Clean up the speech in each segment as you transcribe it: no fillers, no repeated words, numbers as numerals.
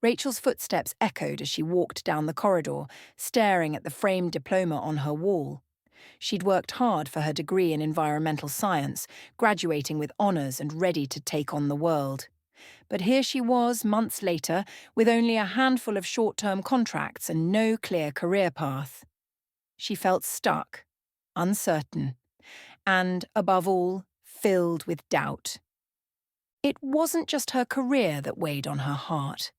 Rachel's footsteps echoed as she walked down the corridor, staring at the framed diploma on her wall. She'd worked hard for her degree in environmental science, graduating with honours and ready to take on the world. But here she was, months later, with only a handful of short-term contracts and no clear career path. She felt stuck, uncertain, and, above all, filled with doubt. It wasn't just her career that weighed on her heart.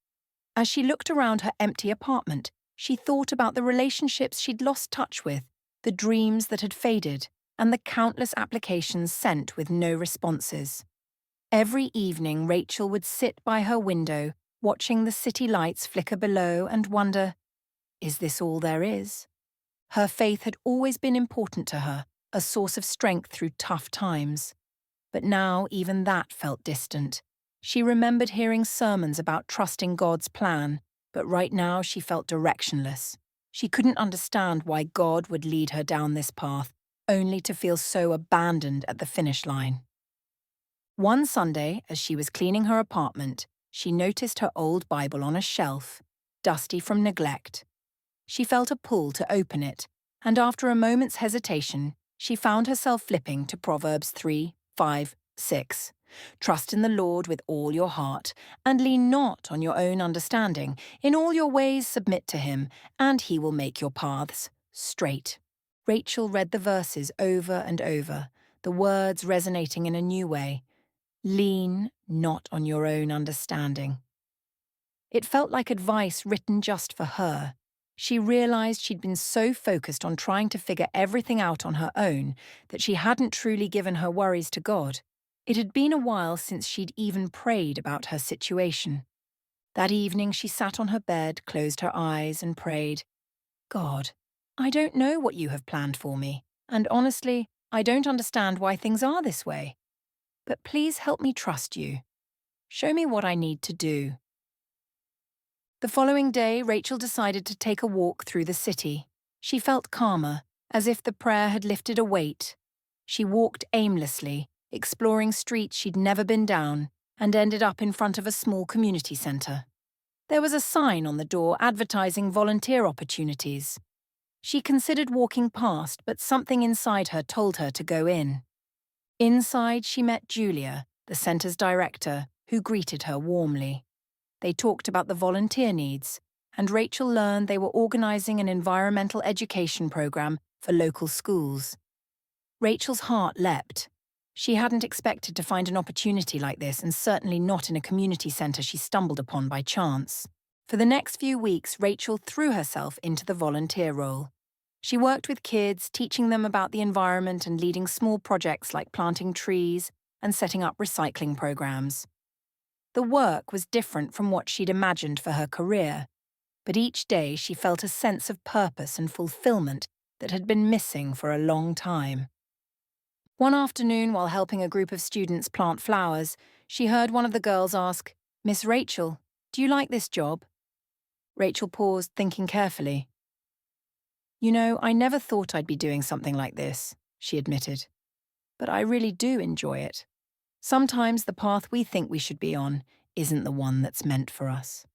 As she looked around her empty apartment, she thought about the relationships she'd lost touch with, the dreams that had faded, and the countless applications sent with no responses. Every evening, Rachel would sit by her window, watching the city lights flicker below and wonder, is this all there is? Her faith had always been important to her, a source of strength through tough times. But now even that felt distant. She remembered hearing sermons about trusting God's plan, but right now she felt directionless. She couldn't understand why God would lead her down this path, only to feel so abandoned at the finish line. One Sunday, as she was cleaning her apartment, she noticed her old Bible on a shelf, dusty from neglect. She felt a pull to open it, and after a moment's hesitation, she found herself flipping to Proverbs 3:5-6. Trust in the Lord with all your heart, and lean not on your own understanding. In all your ways submit to him, and he will make your paths straight. Rachel read the verses over and over, the words resonating in a new way. Lean not on your own understanding. It felt like advice written just for her. She realized she'd been so focused on trying to figure everything out on her own that she hadn't truly given her worries to God. It had been a while since she'd even prayed about her situation. That evening she sat on her bed, closed her eyes and prayed, God, I don't know what you have planned for me, and honestly, I don't understand why things are this way. But please help me trust you. Show me what I need to do. The following day, Rachel decided to take a walk through the city. She felt calmer, as if the prayer had lifted a weight. She walked aimlessly, exploring streets she'd never been down, and ended up in front of a small community centre. There was a sign on the door advertising volunteer opportunities. She considered walking past, but something inside her told her to go in. Inside, she met Julia, the centre's director, who greeted her warmly. They talked about the volunteer needs, and Rachel learned they were organising an environmental education programme for local schools. Rachel's heart leapt. She hadn't expected to find an opportunity like this, and certainly not in a community centre she stumbled upon by chance. For the next few weeks, Rachel threw herself into the volunteer role. She worked with kids, teaching them about the environment and leading small projects like planting trees and setting up recycling programs. The work was different from what she'd imagined for her career, but each day she felt a sense of purpose and fulfillment that had been missing for a long time. One afternoon, while helping a group of students plant flowers, she heard one of the girls ask, "Miss Rachel, do you like this job?" Rachel paused, thinking carefully. "You know, I never thought I'd be doing something like this," she admitted. "But I really do enjoy it. Sometimes the path we think we should be on isn't the one that's meant for us.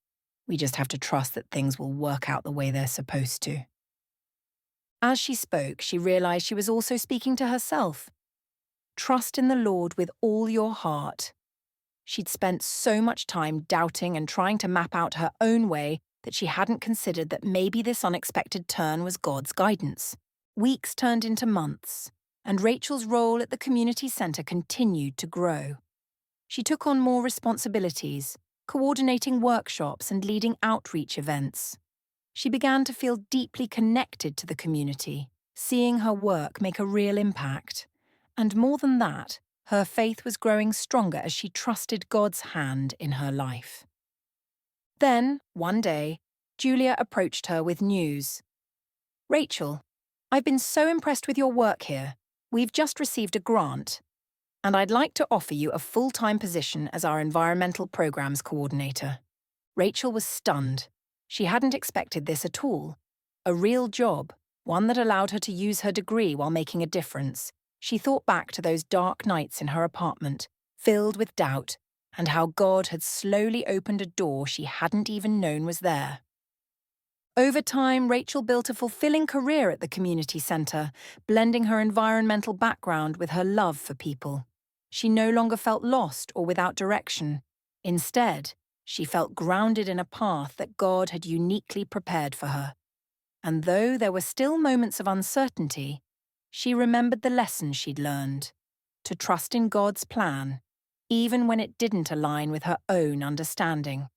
We just have to trust that things will work out the way they're supposed to." As she spoke, she realized she was also speaking to herself. Trust in the Lord with all your heart. She'd spent so much time doubting and trying to map out her own way that she hadn't considered that maybe this unexpected turn was God's guidance. Weeks turned into months, and Rachel's role at the community centre continued to grow. She took on more responsibilities, coordinating workshops and leading outreach events. She began to feel deeply connected to the community, seeing her work make a real impact. And more than that, her faith was growing stronger as she trusted God's hand in her life. Then, one day, Julia approached her with news. "Rachel, I've been so impressed with your work here. We've just received a grant, and I'd like to offer you a full-time position as our environmental programs coordinator." Rachel was stunned. She hadn't expected this at all. A real job, one that allowed her to use her degree while making a difference. She thought back to those dark nights in her apartment, filled with doubt, and how God had slowly opened a door she hadn't even known was there. Over time, Rachel built a fulfilling career at the community centre, blending her environmental background with her love for people. She no longer felt lost or without direction. Instead, she felt grounded in a path that God had uniquely prepared for her. And though there were still moments of uncertainty, she remembered the lessons she'd learned: to trust in God's plan, even when it didn't align with her own understanding.